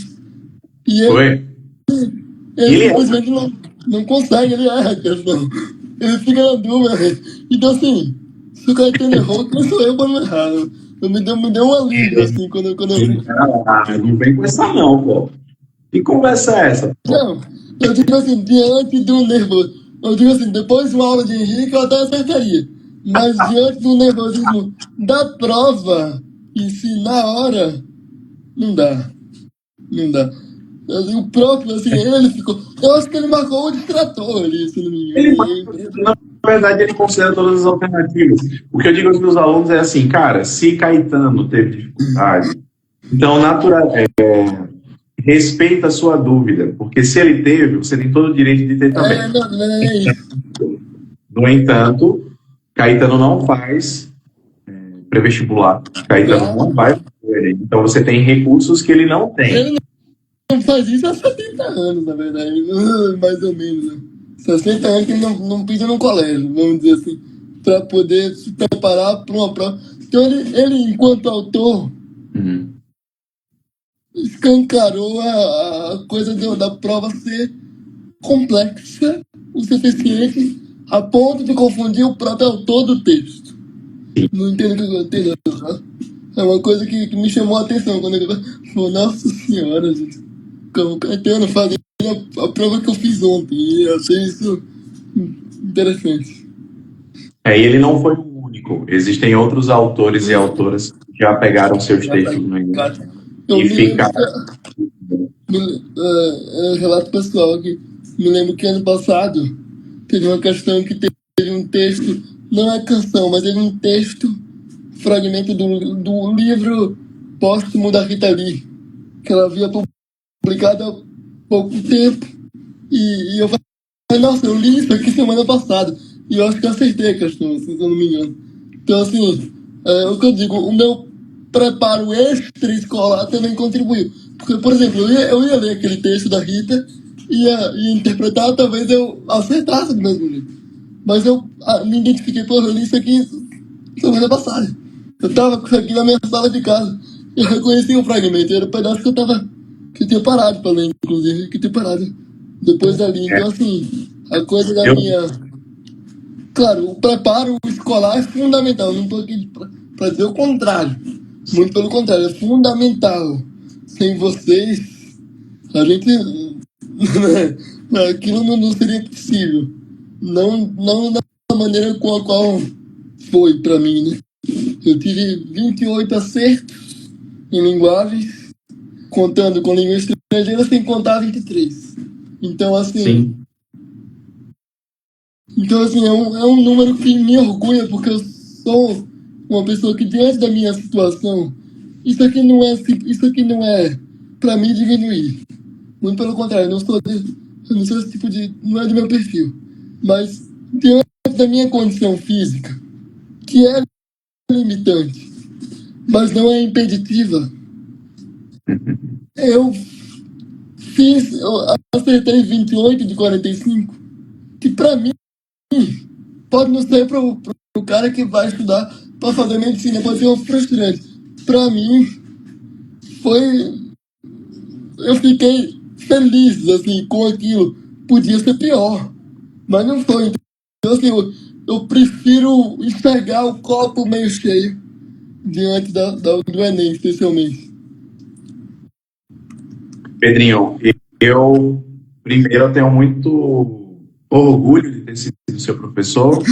E ele simplesmente não consegue, ele erra a questão. Ele fica na dúvida. Então, assim, se o Caetano errou, quem sou eu para não errar? Me deu um alívio, assim, quando eu vi. Não vem com essa não, pô. Que conversa é essa? Pô? Não, eu digo assim, diante do nervoso. Eu digo assim, depois de uma aula de Henrique, eu até acertaria. Mas diante do nervosismo da prova, em si, na hora, não dá. Assim, o próprio, assim, ele ficou... Eu acho que ele marcou o distrator ali, se não me engano. Na verdade, ele considera todas as alternativas. O que eu digo aos meus alunos é assim, cara, se Caetano teve dificuldade, então respeita a sua dúvida, porque se ele teve, você tem todo o direito de ter também. Não é isso. No entanto, Caetano não faz pré-vestibular. Caetano não vai fazer Enem. Então você tem recursos que ele não tem. Ele não faz isso há 70 anos, na verdade. Mais ou menos. Né? 60 anos que ele não pisa no colégio, vamos dizer assim, para poder se preparar para uma prova. Então ele enquanto autor, escancarou a coisa da prova ser complexa o suficiente a ponto de confundir o próprio autor do texto. Não entendo o que eu entendo. É uma coisa que me chamou a atenção quando ele falou, nossa senhora, gente, como Caetano fazendo a prova que eu fiz ontem. E eu achei isso interessante. E ele não foi o único. Existem outros autores e autoras que já pegaram seus textos no Enem e ficaram... Relato pessoal aqui. Me lembro que ano passado teve uma questão que teve um texto, não é canção, mas teve um texto, fragmento do livro póstumo da Rita Lee, que ela havia publicado há pouco tempo. E eu falei, nossa, eu li isso aqui semana passada. E eu acho que eu acertei a questão, se eu não me engano. Então, assim, o que eu digo, o meu preparo extra-escolar também contribuiu. Porque, por exemplo, eu ia ler aquele texto da Rita, ia interpretar, talvez eu acertasse do mesmo jeito. Mas eu me identifiquei, pô, eu li isso aqui semana passada. Eu tava com isso aqui na minha sala de casa. Eu reconheci o fragmento, era um pedaço que eu tinha parado pra ler, inclusive, que tinha parado depois dali. Então, assim, a coisa da minha... Claro, o preparo escolar é fundamental, não estou aqui para dizer o contrário. Muito pelo contrário, é fundamental. Sem vocês, a gente... aquilo não seria possível. Não da maneira com a qual foi para mim, né? Eu tive 28 acertos em linguagens, contando com língua estrangeira, sem contar 23. Então, assim... Sim. Então, assim, é um número que me orgulha, porque eu sou uma pessoa que, diante da minha situação, isso aqui não é para mim diminuir. Muito pelo contrário, eu não sou esse tipo de... não é do meu perfil. Mas, diante da minha condição física, que é limitante, mas não é impeditiva, eu acertei 28 de 45, que para mim pode não ser pro cara que vai estudar para fazer medicina, pode ser um frustrante. Para mim, eu fiquei feliz, assim, com aquilo. Podia ser pior, mas não foi. Então, assim, eu prefiro enxergar o copo meio cheio diante do Enem, especialmente. Pedrinho, eu tenho muito orgulho de ter sido seu professor.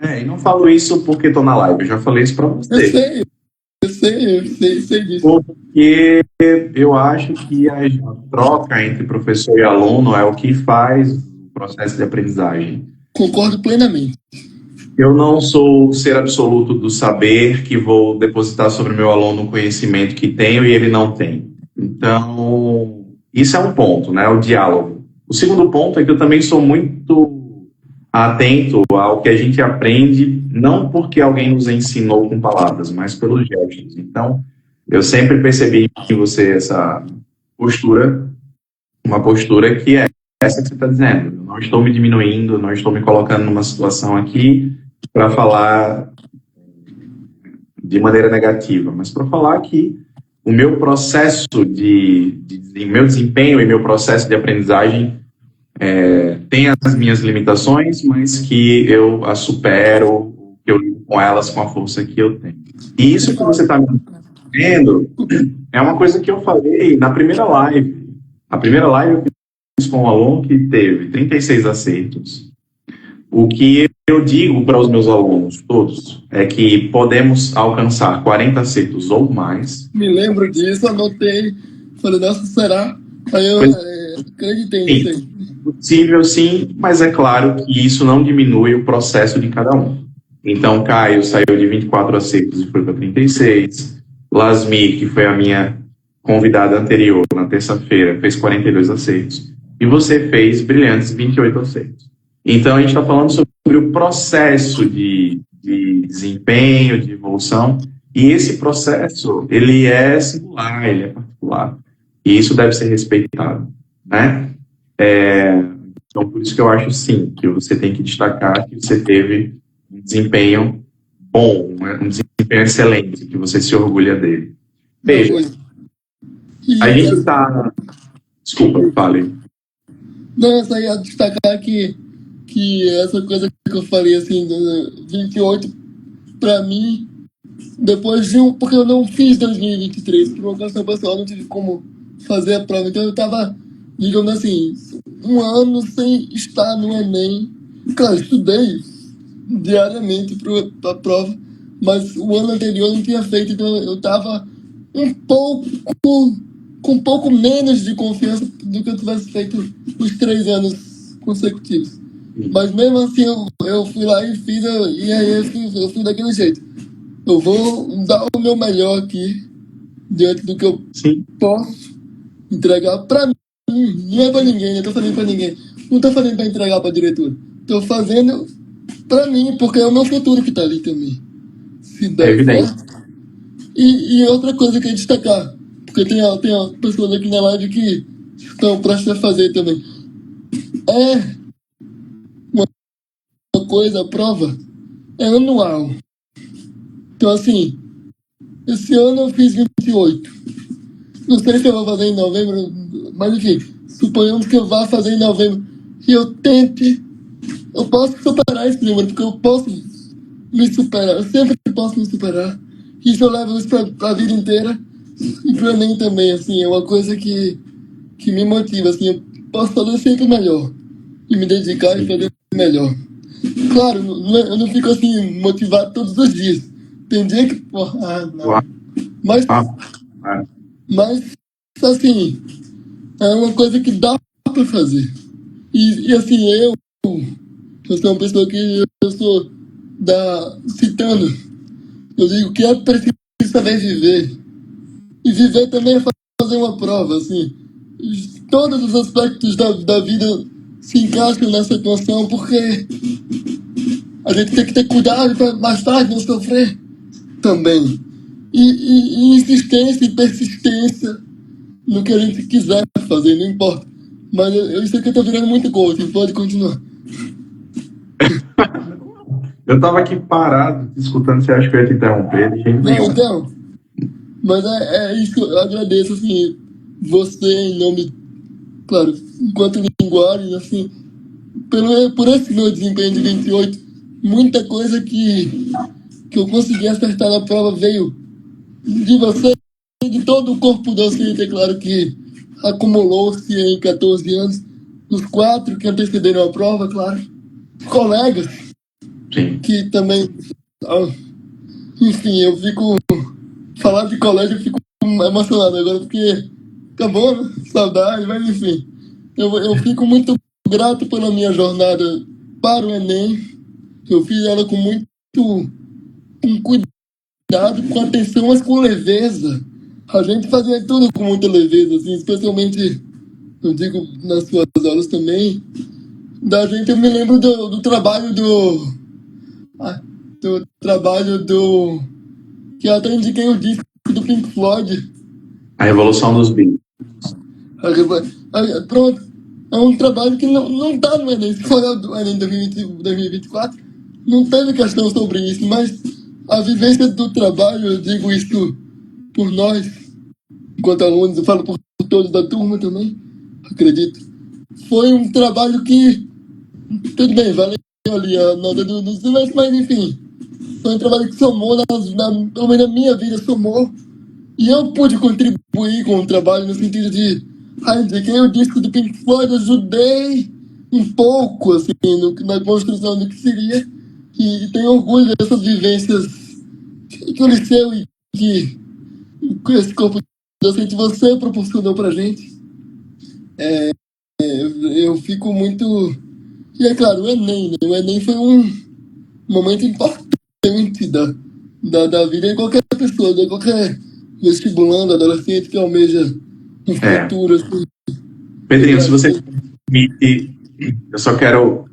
E não falo isso porque estou na live, eu já falei isso para você. Eu sei disso. Porque eu acho que a troca entre professor e aluno é o que faz o processo de aprendizagem. Concordo plenamente. Eu não sou o ser absoluto do saber que vou depositar sobre o meu aluno o conhecimento que tenho e ele não tem. Então, isso é um ponto, né? O diálogo. O segundo ponto é que eu também sou muito atento ao que a gente aprende, não porque alguém nos ensinou com palavras, mas pelos gestos. Então, eu sempre percebi em você essa postura, uma postura que é essa que você está dizendo. Eu não estou me diminuindo, não estou me colocando numa situação aqui para falar de maneira negativa, mas para falar que o meu processo meu desempenho e meu processo de aprendizagem tem as minhas limitações, mas que eu as supero, que eu lido com elas com a força que eu tenho. E isso que você está me dizendo é uma coisa que eu falei na primeira live. A primeira live eu fiz com um aluno que teve 36 acertos. O que eu digo para os meus alunos todos é que podemos alcançar 40 acertos ou mais. Me lembro disso, anotei, falei, nossa, será? Aí eu acreditei nisso aí. Possível sim, mas é claro que isso não diminui o processo de cada um. Então, Caio saiu de 24 acertos e foi para 36. Lasmi, que foi a minha convidada anterior, na terça-feira, fez 42 acertos, e você fez brilhantes 28 acertos. Então, a gente está falando sobre o processo de desempenho, de evolução, e esse processo, ele é singular, ele é particular, e isso deve ser respeitado, né? Então, por isso que eu acho, sim, que você tem que destacar que você teve um desempenho bom, um desempenho excelente, que você se orgulha dele. Veja, a gente está... Desculpa, fale. Não, eu só ia destacar que essa coisa que eu falei, assim, do 28, pra mim, depois de porque eu não fiz 2023, por uma questão pessoal, eu não tive como fazer a prova, então eu tava, digamos assim, um ano sem estar no Enem. Claro, estudei diariamente pra prova, mas o ano anterior eu não tinha feito, então eu tava com um pouco menos de confiança do que eu tivesse feito os 3 anos consecutivos. Mas mesmo assim eu fui lá e fiz, e aí eu fui daquele jeito. Eu vou dar o meu melhor aqui, diante do que eu posso entregar pra mim. Não é pra ninguém, não tô fazendo pra ninguém. Não tô fazendo pra entregar pra diretora. Tô fazendo pra mim, porque é o meu futuro que tá ali também. Se der certo. E outra coisa que eu queria destacar, porque tem pessoas aqui na live que estão prestes a fazer também. É uma coisa, a prova é anual. Então, assim, esse ano eu fiz 28. Não sei se eu vou fazer em novembro, mas enfim, suponhamos que eu vá fazer em novembro e eu tente, eu posso superar esse número, porque eu posso me superar, eu sempre posso me superar. Isso eu levo isso pra vida inteira e pra mim também, assim, é uma coisa que me motiva, assim, eu posso fazer sempre melhor e me dedicar e fazer melhor. Claro, eu não fico assim motivado todos os dias. Tem dia que, porra, não. Mas, assim, é uma coisa que dá pra fazer. E assim, eu sou uma pessoa que eu sou citando, eu digo que é preciso saber viver. E viver também é fazer uma prova, assim. Todos os aspectos da vida se encaixam nessa equação, porque a gente tem que ter cuidado para mais tarde não sofrer também. E insistência e persistência no que a gente quiser fazer, não importa. Mas isso aqui eu tô virando muito coach, pode continuar. Eu tava aqui parado, escutando, você acha que eu ia te interromper? De jeito nenhum. Não, então, mas é isso, eu agradeço, assim, você em nome, claro, enquanto linguagem, assim, por esse meu desempenho de 28, muita coisa que eu consegui acertar na prova veio de você e de todo o corpo docente, é claro que acumulou-se em 14 anos, os 4 que antecederam a prova, claro, colegas, que também, enfim, eu fico, falar de colégio eu fico emocionado agora, porque acabou, né? Saudade, mas enfim, eu fico muito grato pela minha jornada para o Enem. Eu fiz ela com cuidado, com atenção, mas com leveza. A gente fazia tudo com muita leveza, assim, especialmente, eu digo nas suas aulas também, da gente, eu me lembro do trabalho que eu até indiquei o disco do Pink Floyd. A Revolução dos Beatles. Pronto. É um trabalho que não tá no Enem. Se for do Enem 2024, não teve questão sobre isso, mas a vivência do trabalho, eu digo isso por nós, enquanto alunos, eu falo por todos da turma também, acredito. Foi um trabalho que, tudo bem, valeu ali a nota do semestre, mas enfim, foi um trabalho que somou, pelo menos na minha vida, somou. E eu pude contribuir com o trabalho no sentido de, indiquei o disco do Pink Floyd, ajudei um pouco, assim, na construção do que seria. E tenho orgulho dessas vivências que o Liceu e que esse corpo docente você proporcionou pra gente. Eu fico muito... E é claro, o Enem, né? O Enem foi um momento importante da vida de qualquer pessoa, de qualquer vestibulando, adolescente que almeja um É. futuro assim. Pedrinho, se você me permite, eu só quero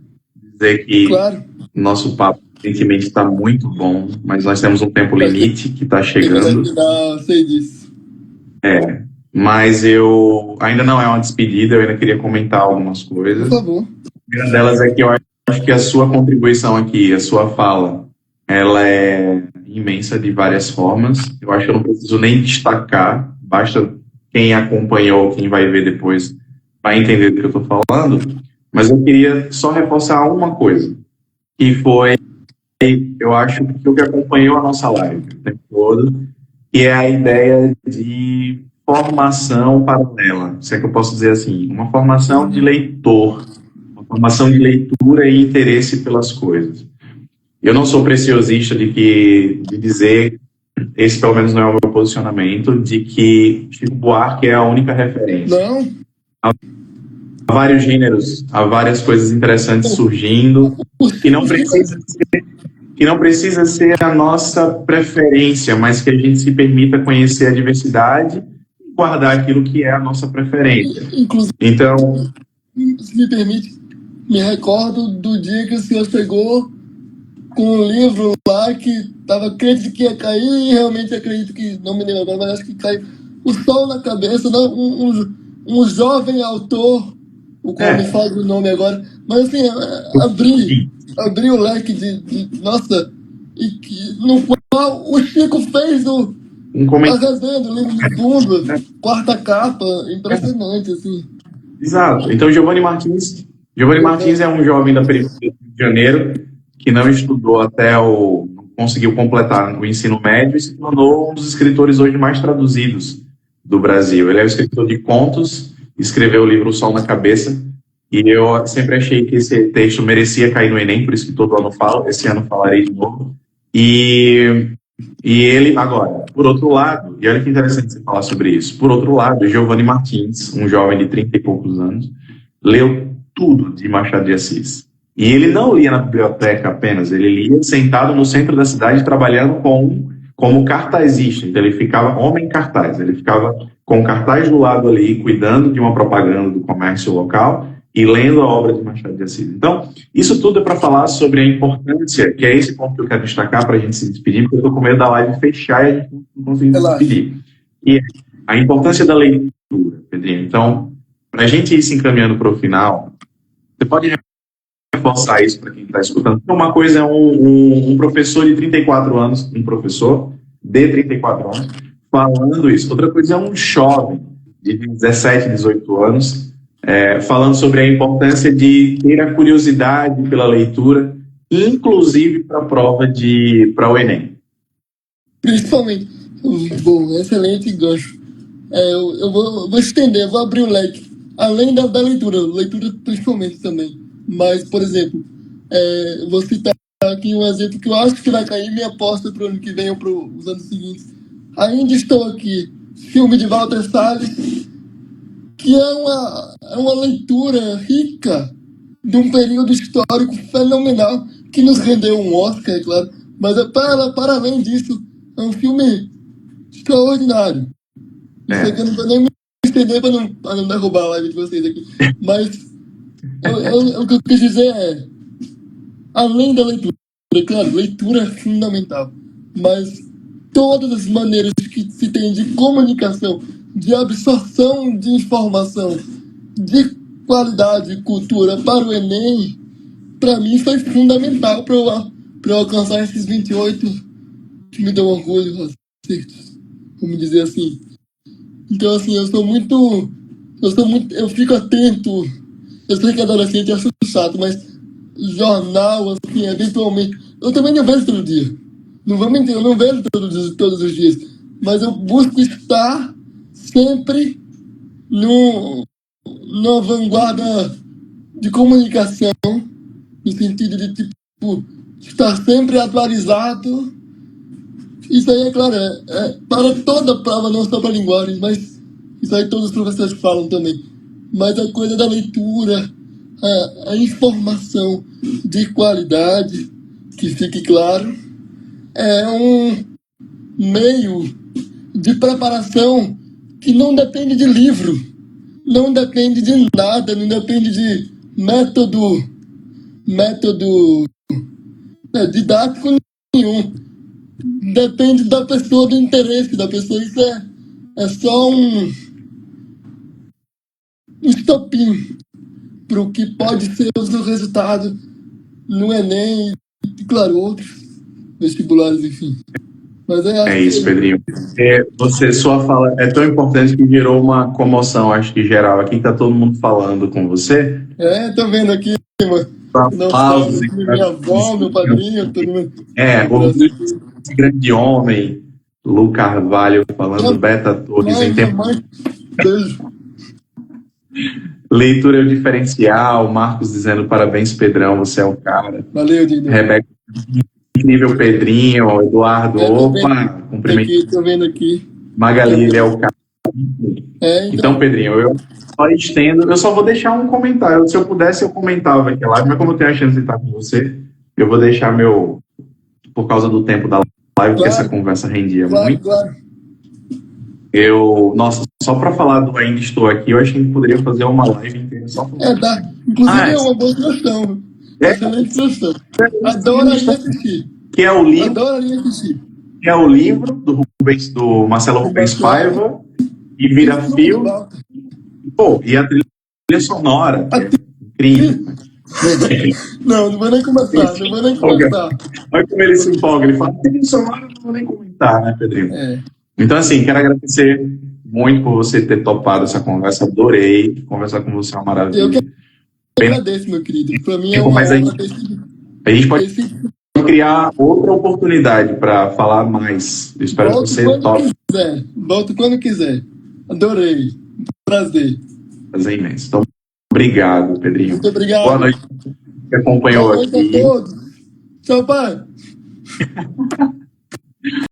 dizer que Claro, nosso papo evidentemente está muito bom, mas nós temos um tempo vai ser limite que está chegando ao chegando. final, sei disso. Mas eu ainda não é uma despedida, eu ainda queria comentar algumas Por coisas. favor. A primeira delas é que eu acho que a sua contribuição aqui, a sua fala, ela é imensa de várias formas. Eu acho que eu não preciso nem destacar, basta quem acompanhou, quem vai ver depois, vai entender do que eu estou falando. Mas eu queria só reforçar uma coisa, que foi, eu acho que o que acompanhou a nossa live o tempo todo, que é a ideia de formação paralela, se é que eu posso dizer assim, uma formação de leitor, uma formação de leitura e interesse pelas coisas. Eu não sou preciosista de dizer, esse pelo menos não é o meu posicionamento, de que Chico Buarque é a única referência. Não, Há vários gêneros, há várias coisas interessantes surgindo, o que não Chico, precisa ser a nossa preferência, mas que a gente se permita conhecer a diversidade e guardar aquilo que é a nossa preferência. inclusive, Então, se me permite, me recordo do dia que o senhor chegou com um livro lá que estava crente que ia cair, e realmente acredito que, não me lembro agora, mas acho que caiu o sol na cabeça, não, um jovem autor, o qual me fala o nome agora, mas assim, abri o leque nossa, e que, no qual o Chico fez um a comentário. resenha do livro de Bunda, quarta capa, impressionante, assim. Exato. Então, Giovanni Martins é um jovem da periferia do Rio de Janeiro que não estudou não conseguiu completar o ensino médio e se tornou um dos escritores hoje mais traduzidos do Brasil. Ele é um escritor de contos, escreveu o livro O Sol na Cabeça, e eu sempre achei que esse texto merecia cair no Enem, por isso que todo ano falo, esse ano falarei de novo. E ele, agora, por outro lado, e olha que interessante você falar sobre isso, por outro lado, Giovanni Martins, um jovem de 30 e poucos anos, leu tudo de Machado de Assis. E ele não lia na biblioteca apenas, ele lia sentado no centro da cidade trabalhando como cartazista. Então ele ficava homem cartaz, ele ficava com o cartaz do lado ali, cuidando de uma propaganda do comércio local e lendo a obra de Machado de Assis. Então, isso tudo é para falar sobre a importância, que é esse ponto que eu quero destacar para a gente se despedir, porque eu estou com medo da live fechar e a gente não conseguir se despedir. E é a importância da leitura, Pedrinho. Então, para a gente ir se encaminhando para o final, você pode reforçar isso para quem está escutando. Uma coisa é um professor de 34 anos, um professor de 34 anos, falando isso. Outra coisa é um jovem de 17, 18 anos, falando sobre a importância de ter a curiosidade pela leitura, inclusive para a prova para o Enem. Principalmente. Bom, excelente gancho. Eu vou estender, vou abrir o leque. Além da leitura principalmente também. Mas, por exemplo, vou citar aqui um exemplo que eu acho que vai cair minha aposta para o ano que vem ou para os anos seguintes. Ainda estou aqui. Filme de Walter Salles, que é uma leitura rica de um período histórico fenomenal que nos rendeu um Oscar, é claro. Mas para além disso, é um filme extraordinário. Isso aqui eu não vou nem me estender para não derrubar a live de vocês aqui. Mas o que eu quis dizer é, além da leitura, claro, leitura é fundamental, mas todas as maneiras que se tem de comunicação, de absorção de informação, de qualidade e cultura para o Enem, para mim foi fundamental para eu alcançar esses 28 que me dão orgulho, acertos, vamos dizer assim. Então, assim, eu fico atento. Eu sei que adolescente acho chato, mas jornal, assim, eventualmente. Eu também não vejo todo dia. Não vou mentir, eu não vejo todos os dias. Mas eu busco estar sempre numa vanguarda de comunicação, no sentido de, tipo, estar sempre atualizado. Isso aí, é claro, para toda prova, não só para linguagem, mas isso aí todos os professores falam também. Mas a coisa da leitura, a informação de qualidade, que fique claro, é um meio de preparação que não depende de livro, não depende de nada, não depende de método didático nenhum. Depende da pessoa, do interesse da pessoa. Isso é só um estopim para o que pode ser o seu resultado no Enem e, claro, outros vestibulares, enfim. Mas É isso, Pedrinho. Sua fala é tão importante que gerou uma comoção, acho que geral aqui, tá todo mundo falando com você. Tô vendo aqui, Aplausos, minha avó, meu padrinho, todo mundo. Esse grande homem, Lu Carvalho, falando Beta Torres em tempo. Beijo. Leitura diferencial, Marcos dizendo parabéns, Pedrão, você é o cara. Valeu, Dino. Rebeca, incrível, Pedrinho, Eduardo, cumprimento. Tô vendo aqui. Magali, ele é o cara. Então, Pedrinho, eu só estendo, eu só vou deixar um comentário. Se eu pudesse, eu comentava aqui lá, mas como eu tenho a chance de estar com você, eu vou deixar por causa do tempo da live, porque essa conversa rendia muito. Claro. Só para falar do Ainda Estou Aqui, eu acho que a gente poderia fazer uma live inteira só falando. Inclusive é uma boa sugestão. Excelente sugestão. Adoraria assistir. Que é o livro. Adoraria assistir. Que é o livro do Marcelo Rubens Paiva e Vira Fio. E a trilha sonora. Incrível. Não vou nem comentar. Olha como ele se empolga. Ele fala, trilha sonora, não vou nem comentar, né, Pedrinho? Então, assim, quero agradecer muito por você ter topado essa conversa. Adorei conversar com você, é uma maravilha. Eu que agradeço, meu querido. Para mim é uma honra a gente pode criar outra oportunidade para falar mais. Eu espero que você tope. Volto quando quiser. Adorei. Prazer. Prazer imenso. Então, obrigado, Pedrinho. Muito obrigado. Boa noite que acompanhou aqui. Boa noite a todos. Tchau, pai.